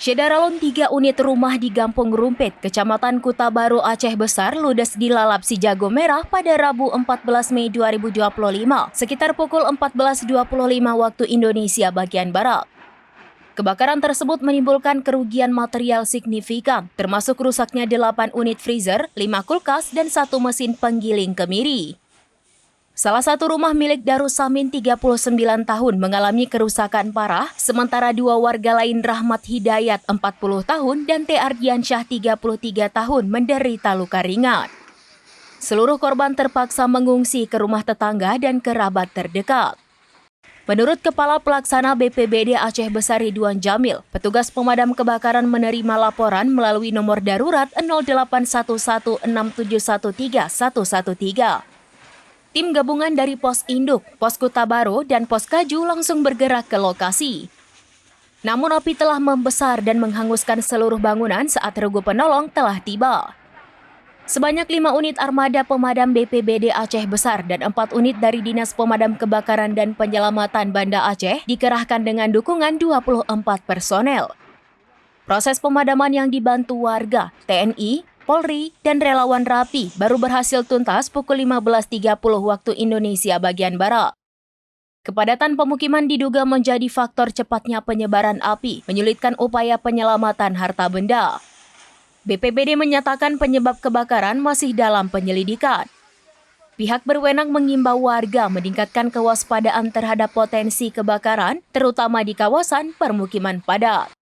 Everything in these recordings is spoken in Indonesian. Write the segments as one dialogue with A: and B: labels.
A: Syederalun 3 unit rumah di Gampung Rumpit, Kecamatan Kuta Baru, Aceh Besar, ludes dilalap si jago merah pada Rabu 14 Mei 2025, sekitar pukul 14.25 waktu Indonesia bagian Barat. Kebakaran tersebut menimbulkan kerugian material signifikan, termasuk rusaknya 8 unit freezer, 5 kulkas, dan 1 mesin penggiling kemiri. Salah satu rumah milik Darussamin 39 tahun mengalami kerusakan parah, sementara 2 warga lain Rahmat Hidayat 40 tahun dan T. Ardiansyah 33 tahun menderita luka ringan. Seluruh korban terpaksa mengungsi ke rumah tetangga dan kerabat terdekat. Menurut Kepala Pelaksana BPBD Aceh Besar Ridwan Jamil, petugas pemadam kebakaran menerima laporan melalui nomor darurat 081167131113. Tim gabungan dari Pos Induk, Pos Kuta Baru, dan Pos Kaju langsung bergerak ke lokasi. Namun api telah membesar dan menghanguskan seluruh bangunan saat regu penolong telah tiba. Sebanyak 5 unit armada pemadam BPBD Aceh Besar dan 4 unit dari Dinas Pemadam Kebakaran dan Penyelamatan Banda Aceh dikerahkan dengan dukungan 24 personel. Proses pemadaman yang dibantu warga, TNI, Polri, dan relawan RAPI baru berhasil tuntas pukul 15.30 waktu Indonesia bagian Barat. Kepadatan pemukiman diduga menjadi faktor cepatnya penyebaran api, menyulitkan upaya penyelamatan harta benda. BPBD menyatakan penyebab kebakaran masih dalam penyelidikan. Pihak berwenang mengimbau warga meningkatkan kewaspadaan terhadap potensi kebakaran, terutama di kawasan permukiman padat.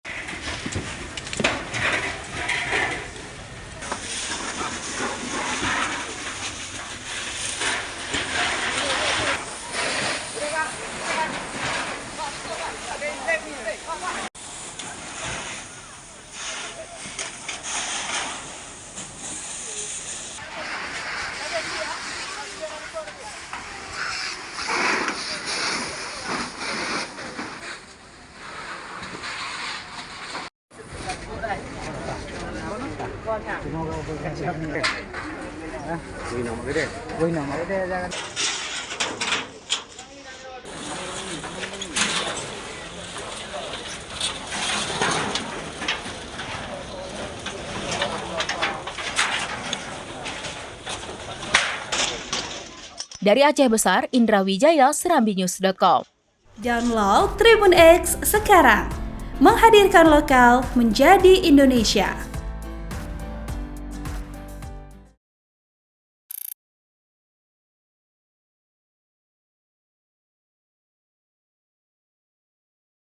A: Dari Aceh Besar, Indra Wijaya, serambinews.com.
B: Download Tribun X sekarang, menghadirkan lokal menjadi Indonesia.